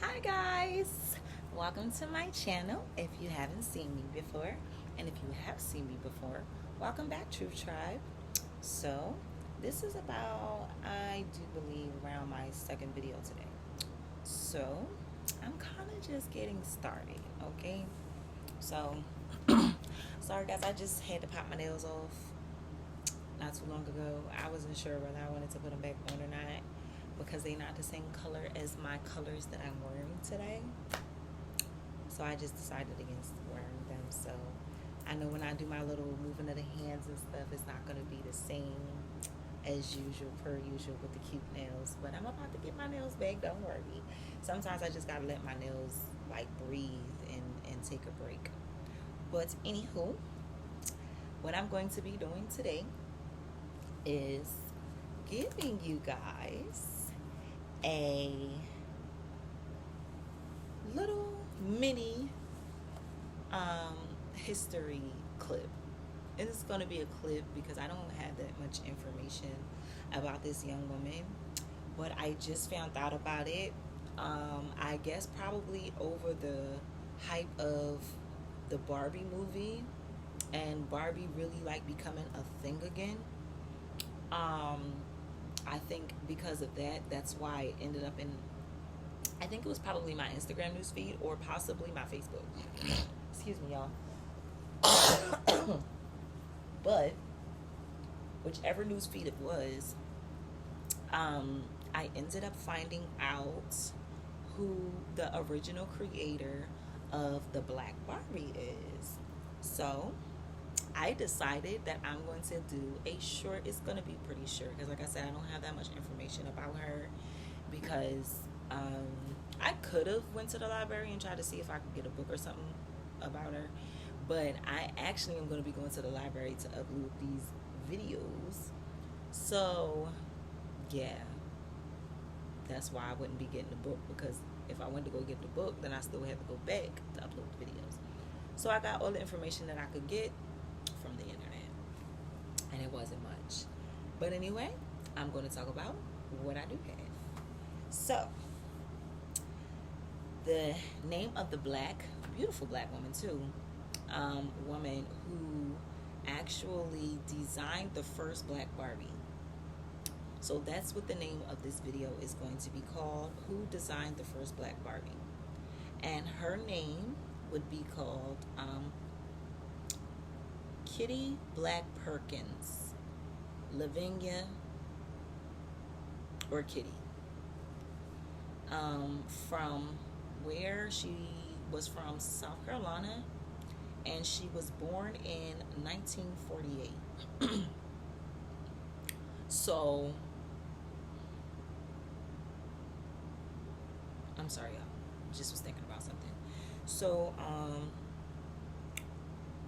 Hi guys, welcome to my channel. If you haven't seen me before, and if you have seen me before, welcome back, True Tribe. So this is about, I do believe, around my second video today. So I'm kind of just getting started. Okay, so sorry guys, I just had to pop my nails off not too long ago. I wasn't sure whether I wanted to put them back on or not because they're not the same color as my colors that I'm wearing today. So I just decided against wearing them. So I know when I do my little moving of the hands and stuff, it's not going to be the same as usual, per usual, with the cute nails. But I'm about to get my nails back, don't worry. Sometimes I just got to let my nails like breathe and take a break. But anywho, what I'm going to be doing today is giving you guys a little mini history clip. And it's going to be a clip because I don't have that much information about this young woman, but I just found out about it. I guess probably over the hype of the Barbie movie and Barbie really like becoming a thing again. I think because of that, that's why it ended up in, I think it was probably my Instagram newsfeed or possibly my Facebook. Excuse me, y'all. But whichever newsfeed it was, I ended up finding out who the original creator of the Black Barbie is. So I decided that I'm going to do a short. It's going to be pretty short because, like I said, I don't have that much information about her because I could have went to the library and tried to see if I could get a book or something about her, but I actually am going to be going to the library to upload these videos. So yeah, that's why I wouldn't be getting the book, because if I went to go get the book, then I still had to go back to upload the videos. So I got all the information that I could get from the internet, and it wasn't much. But anyway, I'm going to talk about what I do have. So the name of the beautiful black woman too, woman who actually designed the first Black Barbie. So that's what the name of this video is going to be called, Who Designed the First Black Barbie. And her name would be called Kitty Black Perkins Lavinia, or Kitty. From where she was from, South Carolina, and she was born in 1948. So I'm sorry, y'all. Just was thinking about something. So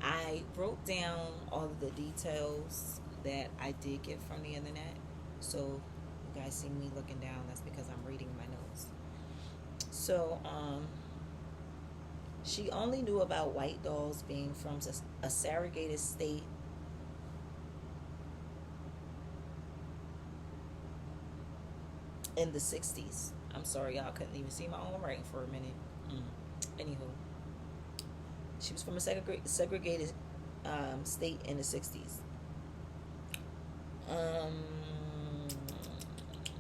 I wrote down all of the details that I did get from the internet. So you guys see me looking down, that's because I'm reading my notes. So she only knew about white dolls being from a segregated state in the 60s. I'm sorry, y'all, couldn't even see my own writing for a minute. Anywho, she was from a segregated state in the 60s.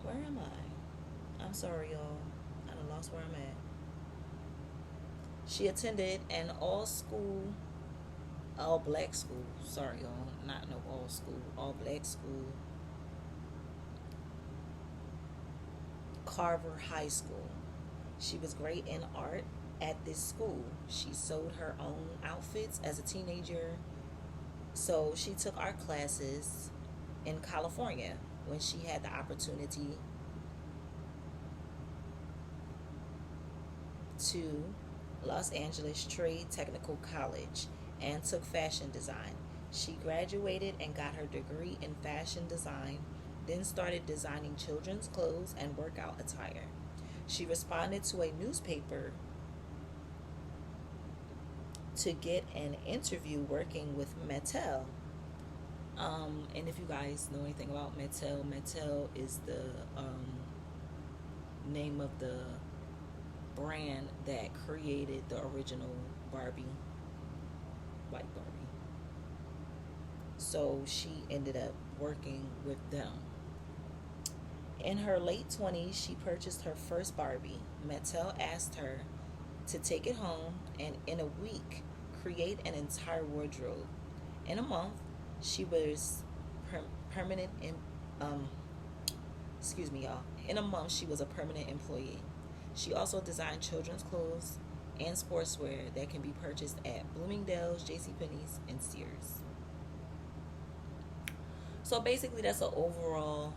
Where am I? I'm sorry, y'all. I done lost where I'm at. She attended an all black school. Sorry, y'all. Not no all school, all black school. Carver High School. She was great in art at this school. She sewed her own outfits as a teenager. So she took art classes in California when she had the opportunity to Los Angeles Trade Technical College and took fashion design. She graduated and got her degree in fashion design, then started designing children's clothes and workout attire. She responded to a newspaper to get an interview working with Mattel. And if you guys know anything about Mattel, Mattel is the name of the brand that created the original Barbie, Black Barbie. So she ended up working with them. In her late 20s, she purchased her first Barbie. Mattel asked her to take it home and, in a week, create an entire wardrobe. In a month, she was per- permanent in, um, excuse me, y'all. In a month, she was a permanent employee. She also designed children's clothes and sportswear that can be purchased at Bloomingdale's, JCPenney's, and Sears. So basically, that's an overall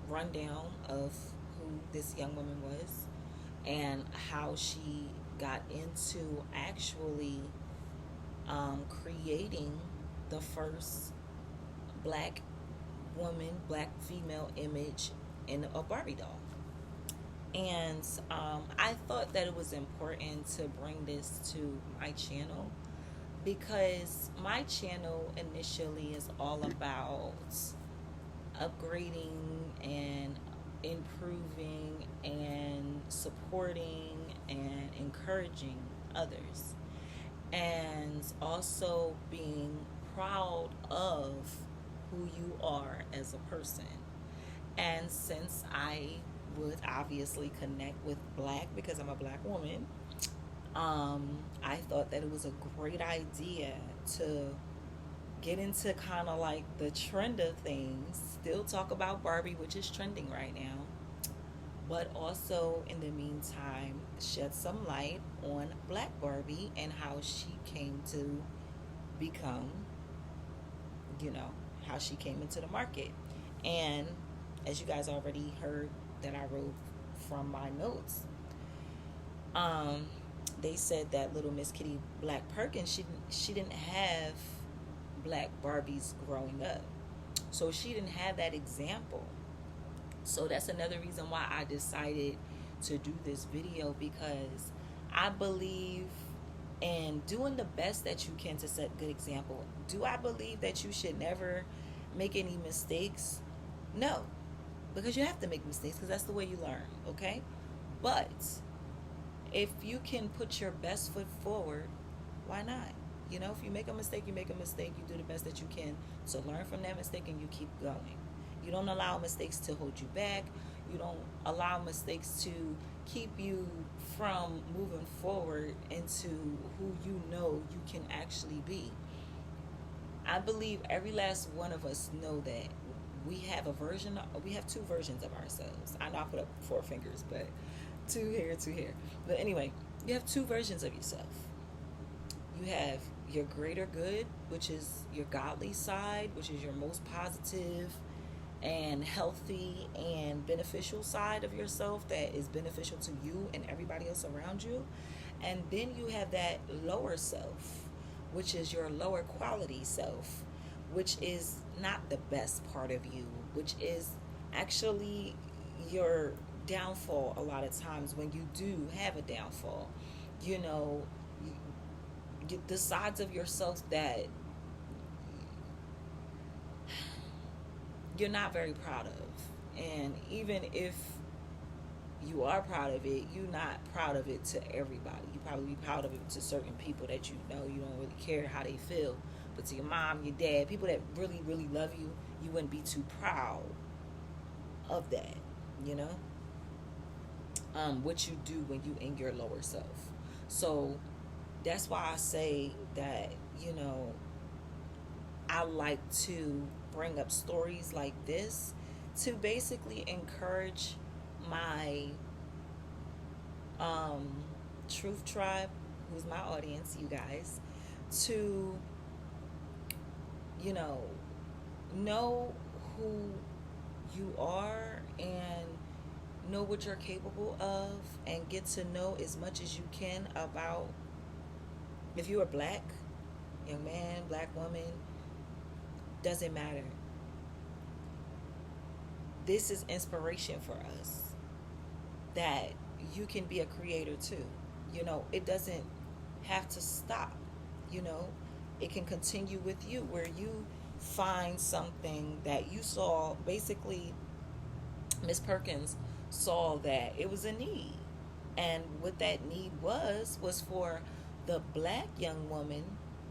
rundown of who this young woman was and how she got into actually creating the first black woman, black female image in a Barbie doll. And I thought that it was important to bring this to my channel because my channel initially is all about upgrading and improving and supporting and encouraging others, and also being proud of who you are as a person. And since I would obviously connect with black because I'm a black woman, I thought that it was a great idea to get into kind of like the trend of things, still talk about Barbie, which is trending right now, but also in the meantime, shed some light on Black Barbie and how she came to become, you know, how she came into the market. And as you guys already heard that I wrote from my notes, um, they said that little Miss Kitty Black Perkins, she didn't have black Barbies growing up. So she didn't have that example. So that's another reason why I decided to do this video, because I believe in doing the best that you can to set good example. Do I believe that you should never make any mistakes? No, because you have to make mistakes because that's the way you learn, okay? But if you can put your best foot forward, why not? You know, if you make a mistake, you make a mistake. You do the best that you can to learn from that mistake and you keep going. You don't allow mistakes to hold you back. You don't allow mistakes to keep you from moving forward into who you know you can actually be. I believe every last one of us know that we have we have two versions of ourselves. I know I put up 4 fingers, but two here, two here. But anyway, you have two versions of yourself. You have your greater good, which is your godly side, which is your most positive and healthy and beneficial side of yourself that is beneficial to you and everybody else around you. And then you have that lower self, which is your lower quality self, which is not the best part of you, which is actually your downfall a lot of times when you do have a downfall. You know, the sides of yourself that you're not very proud of. And even if you are proud of it, you're not proud of it to everybody. You probably be proud of it to certain people that you know you don't really care how they feel. But to your mom, your dad, people that really, really love you, you wouldn't be too proud of that, you know? What you do when you in your lower self. So that's why I say that, you know, I like to bring up stories like this to basically encourage my truth tribe, who's my audience, you guys, to, you know who you are and know what you're capable of, and get to know as much as you can about, if you're a black young man, black woman, doesn't matter. This is inspiration for us that you can be a creator too. You know, it doesn't have to stop. You know, it can continue with you, where you find something that you saw. Basically, Miss Perkins saw that it was a need. And what that need was for the black young woman,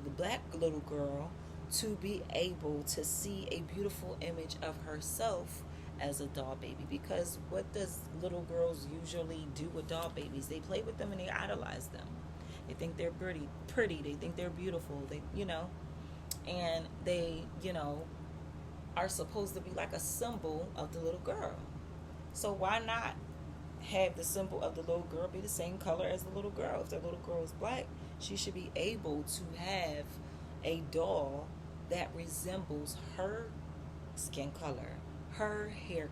the black little girl, to be able to see a beautiful image of herself as a doll baby. Because what does little girls usually do with doll babies? They play with them and they idolize them. They think they're pretty. They think they're beautiful. And they, are supposed to be like a symbol of the little girl. So why not have the symbol of the little girl be the same color as the little girl? If the little girl is black, she should be able to have a doll that resembles her skin color, her hair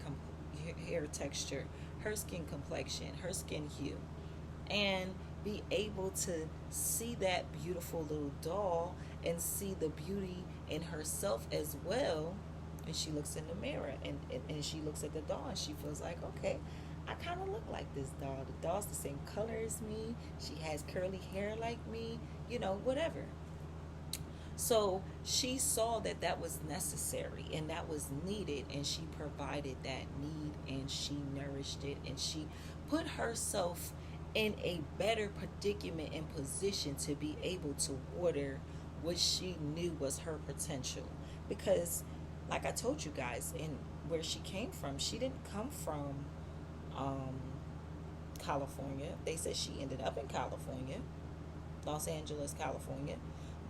texture, her skin complexion, her skin hue, and be able to see that beautiful little doll and see the beauty in herself as well. And she looks in the mirror, and she looks at the doll and she feels like, okay, I kind of look like this doll. The doll's the same color as me. She has curly hair like me, whatever. So she saw that that was necessary and that was needed, and she provided that need and she nourished it, and she put herself in a better predicament and position to be able to water what she knew was her potential. Because, like I told you guys, in where she came from, she didn't come from um, California. They said she ended up in California, Los Angeles, California,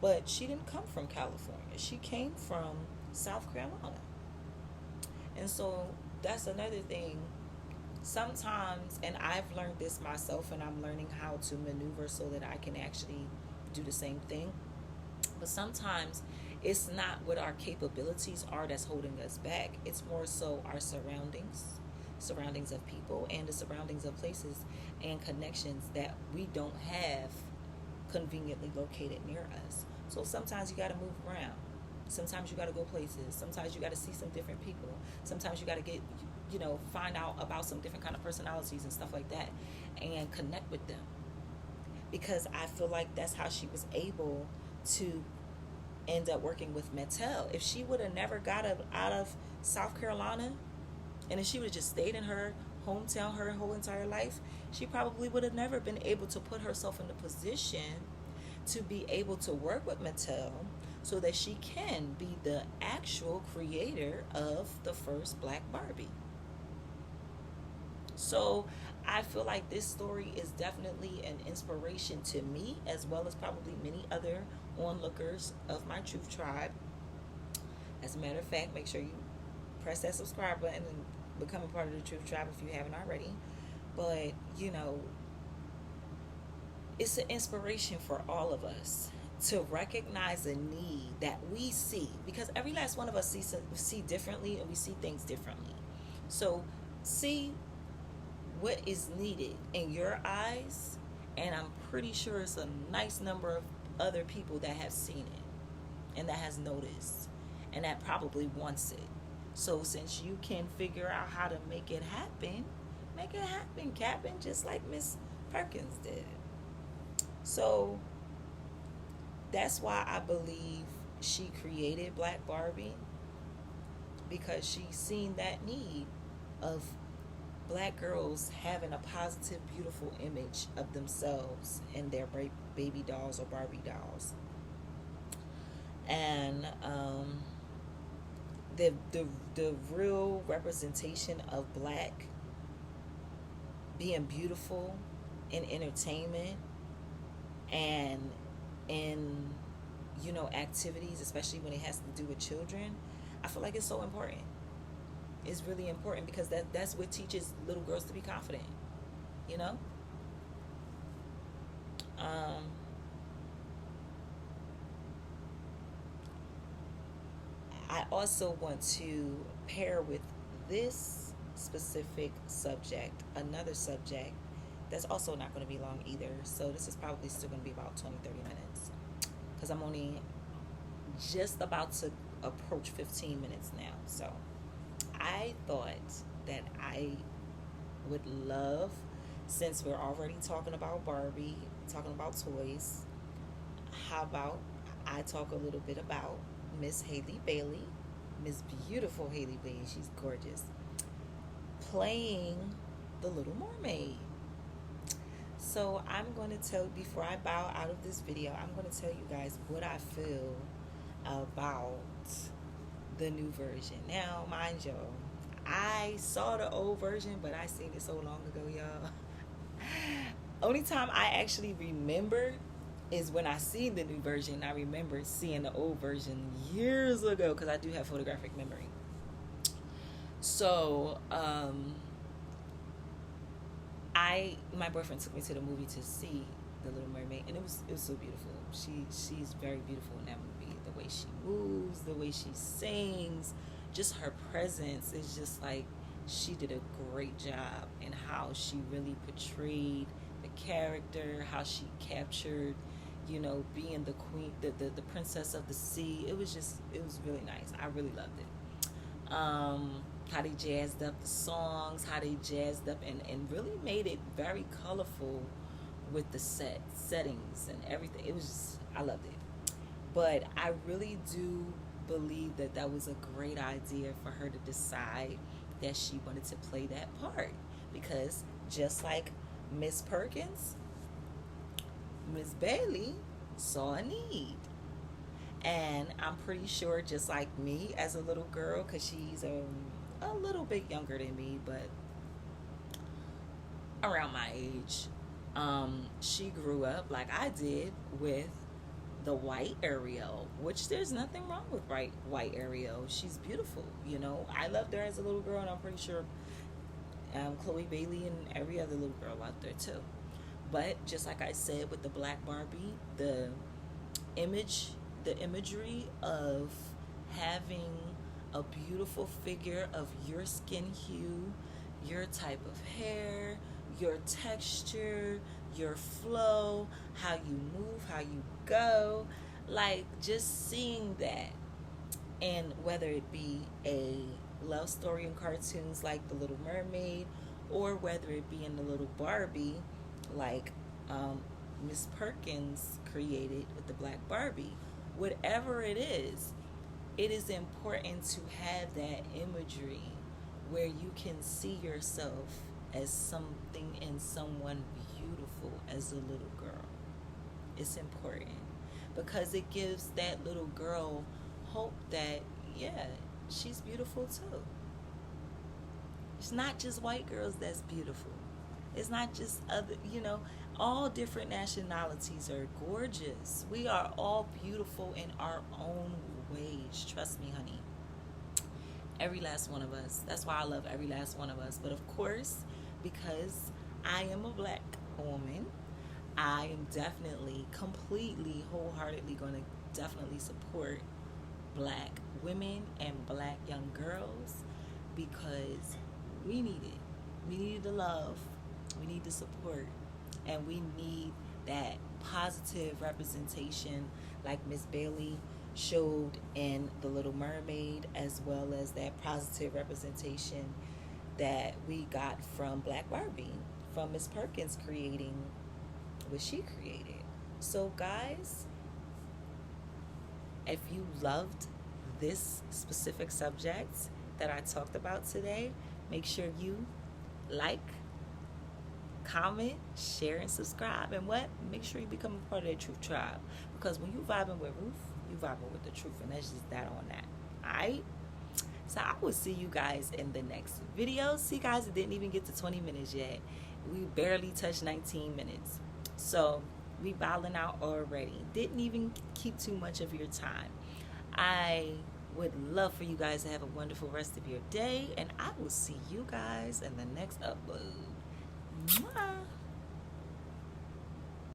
but she didn't come from California. She came from South Carolina. And so that's another thing. Sometimes, and I've learned this myself, and I'm learning how to maneuver so that I can actually do the same thing. But sometimes it's not what our capabilities are that's holding us back. It's more so our surroundings of people, and the surroundings of places and connections that we don't have conveniently located near us. So sometimes you got to move around. Sometimes you got to go places. Sometimes you got to see some different people. Sometimes you got to get, find out about some different kind of personalities and stuff like that, and connect with them. Because I feel like that's how she was able to end up working with Mattel. If she would have never got out of South Carolina, and if she would have just stayed in her hometown her whole entire life, she probably would have never been able to put herself in the position to be able to work with Mattel so that she can be the actual creator of the first Black Barbie. So I feel like this story is definitely an inspiration to me, as well as probably many other onlookers of my Truth Tribe. As a matter of fact, make sure you press that subscribe button and become a part of the Truth Tribe if you haven't already. But, it's an inspiration for all of us to recognize a need that we see, because every last one of us see differently, and we see things differently. So see what is needed in your eyes, and I'm pretty sure it's a nice number of other people that have seen it and that has noticed and that probably wants it. So since you can figure out how to make it happen, Captain, just like Miss Perkins did. So that's why I believe she created Black Barbie, because she seen that need of black girls having a positive, beautiful image of themselves and their baby dolls or Barbie dolls. And the real representation of black being beautiful in entertainment and in activities, especially when it has to do with children, I feel like it's so important. It's really important, because that's what teaches little girls to be confident. You know. I also want to pair with this specific subject another subject that's also not going to be long either. So this is probably still going to be about 20-30 minutes, because I'm only just about to approach 15 minutes now. So I thought that I would love, since we're already talking about Barbie, talking about toys, how about I talk a little bit about Miss Haley Bailey, Miss Beautiful Haley Bailey, she's gorgeous, playing the Little Mermaid. So I'm going to tell, before I bow out of this video, I'm going to tell you guys what I feel about the new version. Now, mind you, I saw the old version, but I seen it so long ago, y'all. Only time I actually remember is when I see the new version. I remember seeing the old version years ago because I do have photographic memory. So, my boyfriend took me to the movie to see The Little Mermaid, and it was so beautiful. She's very beautiful in that movie. The way she moves, the way she sings, just her presence is just like, she did a great job in how she really portrayed the character, how she captured, being the queen, the princess of the sea. It was really nice. I really loved it. How they jazzed up the songs, how they jazzed up and really made it very colorful with the settings and everything. It was just, I loved it. But I really do believe that was a great idea for her to decide that she wanted to play that part, because just like Miss Perkins, Miss Bailey saw a need. And I'm pretty sure, just like me as a little girl, because she's a little bit younger than me, but around my age, she grew up like I did with the white Ariel, which there's nothing wrong with white Ariel. She's beautiful, I loved her as a little girl, and I'm pretty sure Chloe Bailey and every other little girl out there too. But just like I said with the Black Barbie, the imagery of having a beautiful figure of your skin hue, your type of hair, your texture, your flow, how you move, how you go, like just seeing that. And whether it be a love story in cartoons like The Little Mermaid, or whether it be in the Little Barbie like Miss Perkins created with the Black Barbie, whatever it is important to have that imagery where you can see yourself as something and someone beautiful as a little girl. It's important because it gives that little girl hope that, yeah, she's beautiful too. It's not just white girls that's beautiful. It's not just other, all different nationalities are gorgeous. We are all beautiful in our own ways. Trust me, honey. Every last one of us. That's why I love every last one of us. But of course, because I am a black woman, I am definitely, completely, wholeheartedly going to definitely support black women and black young girls, because we need it. We need the love. We need the support. And we need that positive representation like Miss Bailey showed in The Little Mermaid, as well as that positive representation that we got from Black Barbie, from Miss Perkins creating what she created. So guys, if you loved this specific subject that I talked about today, make sure you like, comment, share, and subscribe. And make sure you become a part of the Truth Tribe, because when you vibing with Ruth, you vibing with the truth, and that's just that on that. Alright, so I will see you guys in the next video. See guys, it didn't even get to 20 minutes yet. We barely touched 19 minutes, so we balling out already. Didn't even keep too much of your time. I would love for you guys to have a wonderful rest of your day, and I will see you guys in the next upload. Mwah.